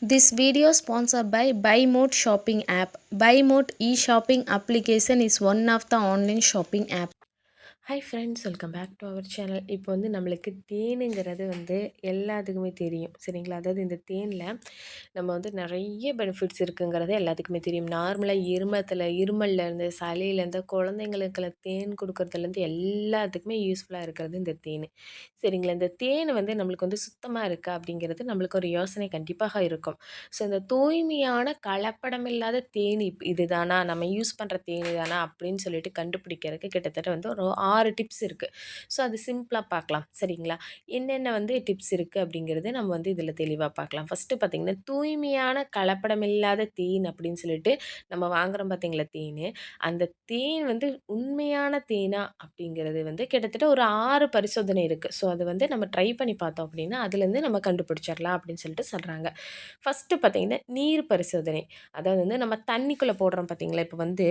This video sponsored by BuyMode shopping app. BuyMode e-shopping application is one of the online shopping app. Hi friends, welcome back to our channel. இப்போ வந்து நம்மளுக்கு தேனுங்கிறது வந்து எல்லாத்துக்குமே தெரியும், சரிங்களா? அதாவது இந்த தேனில் நம்ம வந்து நிறைய பெனிஃபிட்ஸ் இருக்குங்கிறது எல்லாத்துக்குமே தெரியும். நார்மலாக இருமல்லேருந்து சளியிலேருந்து குழந்தைங்களுக்கெல்லாம் தேன் கொடுக்குறதுலேருந்து எல்லாத்துக்குமே யூஸ்ஃபுல்லாக இருக்கிறது இந்த தேன், சரிங்களா? இந்த தேன் வந்து நம்மளுக்கு வந்து சுத்தமாக இருக்கா அப்படிங்கிறது நம்மளுக்கு ஒரு யோசனை கண்டிப்பாக இருக்கும். ஸோ இந்த தூய்மையான கலப்படமில்லாத தேன் இதுதானா, நம்ம யூஸ் பண்ணுற தேன் தானா அப்படின்னு சொல்லிட்டு கண்டுபிடிக்கிறதுக்கு கிட்டத்தட்ட வந்து ஒரு 6 டிப்ஸ் இருக்குது. ஸோ அது சிம்பிளாக பார்க்கலாம், சரிங்களா? என்னென்ன வந்து டிப்ஸ் இருக்குது அப்படிங்கிறது நம்ம வந்து இதில் தெளிவாக பார்க்கலாம். ஃபஸ்ட்டு பார்த்திங்கன்னா, தூய்மையான கலப்படமில்லாத தேன் அப்படின்னு சொல்லிட்டு நம்ம வாங்குகிறோம் பார்த்திங்களா தேன், அந்த தேன் வந்து உண்மையான தேனா அப்படிங்கிறது வந்து கிட்டத்தட்ட ஒரு 6 பரிசோதனை இருக்குது. ஸோ அது வந்து நம்ம ட்ரை பண்ணி பார்த்தோம் அப்படின்னா அதுலேருந்து நம்ம கண்டுபிடிச்சிடலாம் அப்படின்னு சொல்லிட்டு சொல்கிறாங்க. ஃபஸ்ட்டு பார்த்திங்கன்னா, நீர் பரிசோதனை. அதாவது வந்து நம்ம தண்ணிக்குள்ளே போடுறோம் பார்த்திங்களா, இப்போ வந்து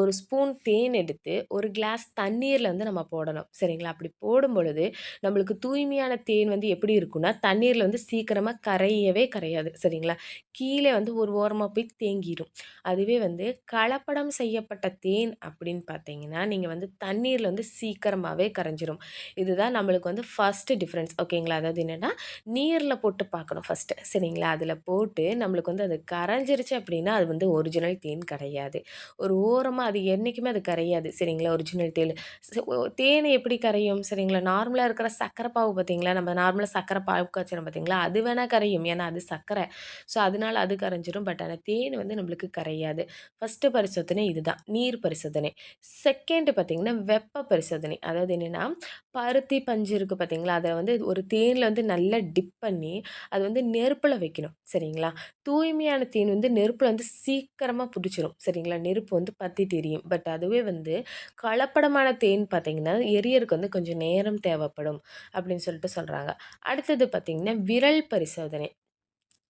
ஒரு ஸ்பூன் தேன் எடுத்து ஒரு கிளாஸ் தண்ணீரில் வந்து நம்ம போடணும், சரிங்களா? அப்படி போடும் பொழுது நம்மளுக்கு தூய்மையான தேன் வந்து எப்படி இருக்குன்னா, தண்ணீரில் வந்து சீக்கிரமாக கரையவே கரையாது, சரிங்களா? கீழே வந்து ஒரு ஓரமாக போய் தேங்கிடும். அதுவே வந்து கலப்படம் செய்யப்பட்ட தேன் அப்படின்னு பார்த்தீங்கன்னா, நீங்கள் வந்து தண்ணீரில் வந்து சீக்கிரமாகவே கரைஞ்சிரும். இதுதான் நம்மளுக்கு வந்து ஃபஸ்ட்டு டிஃப்ரென்ஸ், ஓகேங்களா? அதாவது என்னென்னா, நீரில் போட்டு பார்க்கணும் ஃபஸ்ட்டு, சரிங்களா? அதில் போட்டு நம்மளுக்கு வந்து அது கரைஞ்சிருச்சு அப்படின்னா அது வந்து ஒரிஜினல் தேன் கிடையாது. ஒரு ஓரமாக அது என்றைக்குமே அது கரையாது, சரிங்களா? ஒரிஜினல் தேன் தேன் எப்படி கரையும், சரிங்களா? நார்மலாக இருக்கிற சர்க்கரை பாவு பார்த்தீங்களா, நம்ம நார்மலாக சர்க்கரை பாவு காய்ச்சறோம் பார்த்தீங்களா, அது வேணால் கரையும், ஏன்னா அது சர்க்கரை. ஸோ அதனால அது கரைஞ்சிரும். பட் ஆனால் தேன் வந்து நம்மளுக்கு கரையாது. ஃபஸ்ட்டு பரிசோதனை இதுதான், நீர் பரிசோதனை. செகண்ட் பார்த்தீங்கன்னா, வெப்ப பரிசோதனை. அதாவது என்னென்னா, பருத்தி பஞ்சு இருக்குது பார்த்தீங்களா, அதை வந்து ஒரு தேனில் வந்து நல்லா டிப் பண்ணி அது வந்து நெருப்பில் வைக்கணும், சரிங்களா? தூய்மையான தேன் வந்து நெருப்பில் வந்து சீக்கிரமாக பிடிச்சிரும், சரிங்களா? நெருப்பு வந்து பற்றி தெரியும். பட் அதுவே வந்து கலப்படமான தேன் பார்த்தீங்கன்னா எரியருக்கு வந்து கொஞ்சம் நேரம் தேவைப்படும் அப்படின்னு சொல்லிட்டு சொல்கிறாங்க. அடுத்தது பார்த்தீங்கன்னா, விரல் பரிசோதனை.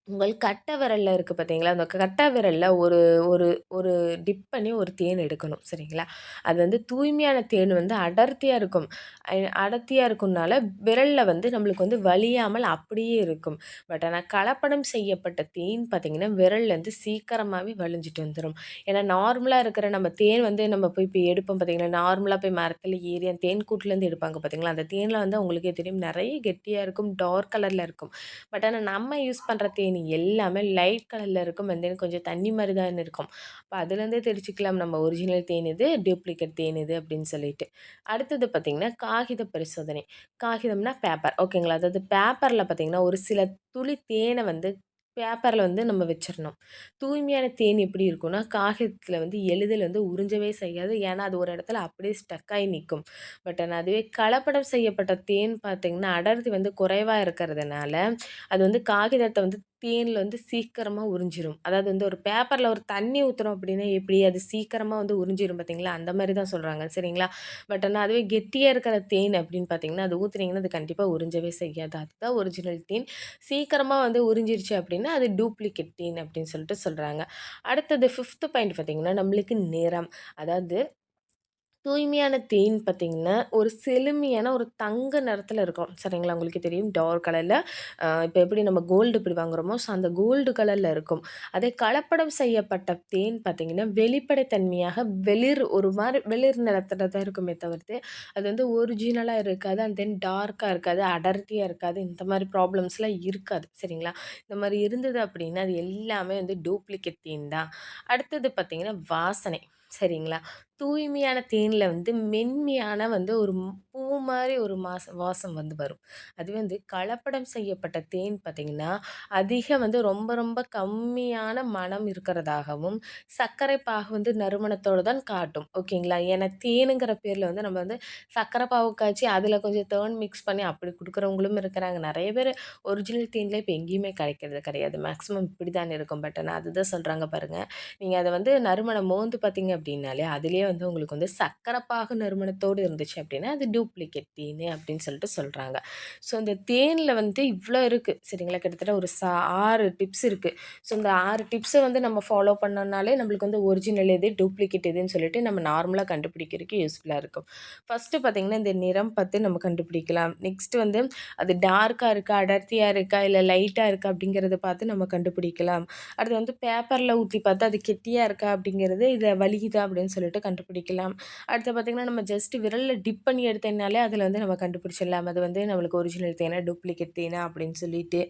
உங்கள் கட்டை விரல்ல இருக்குது பார்த்தீங்களா, அந்த கட்டை விரல்ல ஒரு ஒரு ஒரு டிப் பண்ணி ஒரு தேன் எடுக்கணும், சரிங்களா? அது வந்து தூய்மையான தேன் வந்து அடர்த்தியாக இருக்கும். அடர்த்தியாக இருக்கும்னால விரல்ல வந்து நம்மளுக்கு வந்து வலியாமல் அப்படியே இருக்கும். பட் ஆனால் கலப்படம் செய்யப்பட்ட தேன் பார்த்தீங்கன்னா விரல்லேருந்து சீக்கிரமாகவே வலிஞ்சிட்டு வந்துடும். ஏன்னா நார்மலாக இருக்கிற நம்ம தேன் வந்து நம்ம போய் இப்போ எடுப்போம் பார்த்தீங்களா, நார்மலாக போய் மரத்தில் ஏறி அந்த தேன் கூட்டிலேருந்து எடுப்பாங்க பார்த்தீங்களா, அந்த தேனில் வந்து உங்களுக்கே தெரியும் நிறைய கெட்டியாக இருக்கும், டார்க் கலரில் இருக்கும். பட் ஆனால் நம்ம யூஸ் பண்ணுற தேனி எல்லாமே லைட் கலரில் இருக்கும், அண்ட் தென் கொஞ்சம் தண்ணி மாதிரி தான் இருக்கும். அப்போ அதுலேருந்தே தெரிஞ்சுக்கலாம் நம்ம ஒரிஜினல் தேன் இது, டூப்ளிகேட் தேன் இது அப்படின்னு சொல்லிட்டு. அடுத்தது பார்த்திங்கன்னா, காகித பரிசோதனை. காகிதம்னா பேப்பர், ஓகேங்களா? அதாவது பேப்பரில் பார்த்திங்கன்னா ஒரு சில துளி தேனை வந்து பேப்பரில் வந்து நம்ம வச்சிடணும். தூய்மையான தேன் எப்படி இருக்கும்னா, காகிதத்தில் வந்து எளிதில் வந்து உறிஞ்சவே செய்யாது, ஏன்னா அது ஒரு இடத்துல அப்படியே ஸ்டக் ஆகி நிற்கும். பட் ஆனால் அதுவே கலப்படம் செய்யப்பட்ட தேன் பார்த்திங்கன்னா அடர்த்தி வந்து குறைவாக இருக்கிறதுனால அது வந்து காகிதத்தை வந்து தேனில் வந்து சீக்கிரமாக உறிஞ்சிரும். அதாவது வந்து ஒரு பேப்பரில் ஒரு தண்ணி ஊற்றுறோம் அப்படின்னா எப்படி அது சீக்கிரமாக வந்து உறிஞ்சிரும் பார்த்தீங்களா, அந்த மாதிரி தான் சொல்கிறாங்க, சரிங்களா? பட் ஆனால் அதுவே கெட்டியாக இருக்கிற தேன் அப்படின்னு பார்த்தீங்கன்னா அது ஊற்றுனீங்கன்னா அது கண்டிப்பாக உறிஞ்சவே செய்யாது. அதுதான் ஒரிஜினல் தேன். சீக்கிரமாக வந்து உறிஞ்சிருச்சு அப்படின்னா அது டூப்ளிகேட் தேன் அப்படின்னு சொல்லிட்டு சொல்கிறாங்க. அடுத்தது 5த் பாயிண்ட் பார்த்தீங்கன்னா, நம்மளுக்கு நிறம். அதாவது தூய்மையான தேன் பார்த்தீங்கன்னா, ஒரு செழுமையான ஒரு தங்க நிறத்தில இருக்கும், சரிங்களா? உங்களுக்கு தெரியும் டார்க் கலர்ல. இப்போ எப்படி நம்ம கோல்டு எப்படி வாங்குறோமோ, ஸோ அந்த கோல்டு கலர்ல இருக்கும். அதே கலப்படம் செய்யப்பட்ட தேன் பார்த்தீங்கன்னா, வெளிப்படைத்தன்மையாக ஒரு மாரி வெளிர் நிறத்தில தான் இருக்குமே தவிர்த்து, அது வந்து ஒரிஜினலா இருக்காது. அண்ட் தென் டார்க்கா இருக்காது, அடர்த்தியா இருக்காது. இந்த மாரி ப்ராப்ளம்ஸ்லாம் இருக்காது, சரிங்களா? இந்த மாரி இருந்தது அப்படின்னா, அது எல்லாமே வந்து டூப்ளிகேட் தேன் தான். அடுத்தது பார்த்தீங்கன்னா, வாசனை. சரிங்களா? தூய்மையான தேன்ல வந்து மென்மையான வந்து ஒரு பூ மாரி ஒரு வாசம் வந்து வரும். அது வந்து கலப்படம் செய்யப்பட்ட தேன் பார்த்தீங்கன்னா, அதிக வந்து ரொம்ப ரொம்ப கம்மியான மணம் இருக்கிறதாகவும், சர்க்கரை பாகு வந்து நறுமணத்தோட தான் காட்டும். ஓகேங்களா? ஏன்னா தேனுங்கிற பேர்ல வந்து நம்ம வந்து சர்க்கரை பாகு காய்ச்சி அதில கொஞ்சம் தேன் மிக்ஸ் பண்ணி அப்படி குடுக்குறவங்களும் இருக்கிறாங்க. நெறைய பேரு ஒரிஜினல் தேன்ல இப்ப எங்கேயுமே கிடைக்கிறது கிடையாது. மேக்ஸிமம் இப்படி தான் இருக்கும். பட் ஆனா அதுதான் சொல்றாங்க பாருங்க. நீங்க அத வந்து நறுமணம் மோந்து பார்த்தீங்க அப்படின்னாலே, அதிலேயே வந்து உங்களுக்கு வந்து சர்க்கரை பாகு நறுமணத்தோடு இருந்துச்சு அப்படின்னா, அது டூப்ளிகேட் தேனு அப்படின்னு சொல்லிட்டு சொல்றாங்க. ஸோ இந்த தேன்ல வந்து இவ்ளோ இருக்கு. சரிங்களா? கிட்டத்தட்ட ஒரு 6 டிப்ஸ் இருக்கு. ஸோ இந்த 6 டிப்ஸ வந்து நம்ம ஃபாலோ பண்ணோம்னாலே நம்மளுக்கு வந்து ஒரிஜினல் எது, டூப்ளிகேட் எதுன்னு சொல்லிட்டு நம்ம நார்மலா கண்டுபிடிக்கிறதுக்கு யூஸ்ஃபுல்லா இருக்கும். ஃபர்ஸ்ட்டு பார்த்தீங்கன்னா, இந்த நிறம் பார்த்து நம்ம கண்டுபிடிக்கலாம். நெக்ஸ்ட் வந்து அது டார்க்கா இருக்கா, அடர்த்தியா இருக்கா, இல்ல லைட்டா இருக்கா அப்படிங்கிறத பார்த்து நம்ம கண்டுபிடிக்கலாம். அடுத்து வந்து பேப்பர்ல ஊத்தி பார்த்து அது கெட்டியா இருக்கா அப்படிங்கிறது, இத வலியுதா அப்படின்னு சொல்லிட்டு கண்டுபிடிக்கலாம். அடுத்து பார்த்தீங்கன்னா, நம்ம ஜஸ்ட் விரல்ல டிப் பண்ணி எடுத்தோம்னாலே அதில வந்து நம்ம கண்டுபிடிச்சிடலாம். அது வந்து நம்மளுக்கு ஒரிஜினல் தேனா, டூப்ளிகேட் தேனா அப்படின்னு சொல்லிட்டு.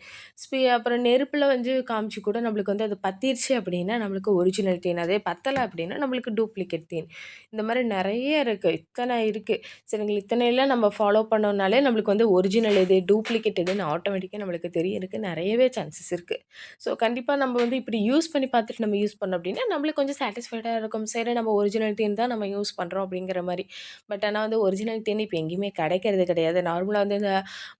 அப்புறம் நெருப்புல வந்து காமிச்சு கூட நம்மளுக்கு வந்து அது பத்திருச்சு அப்படின்னா, நம்மளுக்கு ஒரிஜினல் தேன். அதே பத்தல அப்படின்னா, நம்மளுக்கு டூப்ளிகேட் தேன். இந்த மாரி நெறைய இருக்கு. இத்தன இருக்கு. சரிங்களா? இத்தனையெல்லாம் நம்ம ஃபாலோ பண்ணோம்னாலே நம்மளுக்கு வந்து ஒரிஜினல் எது, டூப்ளிகேட் எதுன்னு ஆட்டோமேட்டிக்கா நம்மளுக்கு தெரியறதுக்கு நெறையவே சான்சஸ் இருக்கு. ஸோ கண்டிப்பா நம்ம வந்து இப்படி யூஸ் பண்ணி பார்த்துட்டு நம்ம யூஸ் பண்ணோம் அப்படின்னா, நம்மளுக்கு கொஞ்சம் சாட்டிஸ்ஃபைடா இருக்கும். சரி நம்ம ஒரிஜினல் தேன் தான் நம்ம யூஸ் பண்றோம் அப்படிங்கிற மாரி. பட் ஆனா வந்து ஒரிஜினல் தேன் இப்ப எங்கேயுமே கிடைக்கிறது கிடையாது. நார்மலா வந்து இந்த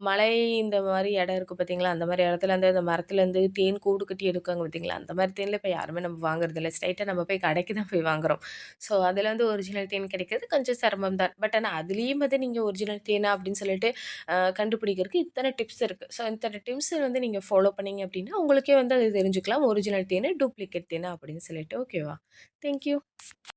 மலை இந்த மாரி இடம் இருக்கு பார்த்தீங்களா? அந்த மாரி இடத்துல வந்து அந்த மரத்துலேருந்து தேன் கூடு கட்டி எடுக்காங்க பார்த்தீங்களா? அந்த மாரி தேன்ல இப்ப யாருமே நம்ம வாங்குறதில்ல. ஸ்ட்ரைட்டா நம்ம போய் கடைக்கு தான் போய் வாங்குறோம். ஸோ அதுல வந்து ஒரிஜினல் தேன் கிடைக்கிறது கொஞ்சம் சிரமம் தான். பட் ஆனா அதுலயும் வந்து நீங்க ஒரிஜினல் தேனா அப்படின்னு சொல்லிட்டு கண்டுபிடிக்கிறதுக்கு இத்தன டிப்ஸ் இருக்கு. ஸோ இத்தன டிப்ஸ் வந்து நீங்க ஃபாலோ பண்ணீங்க அப்படின்னா, உங்களுக்கே வந்து அது தெரிஞ்சுக்கலாம். ஒரிஜினல் தேனு, டூப்ளிகேட் தேனு அப்படின்னு சொல்லிட்டு. ஓகேவா? Thank you.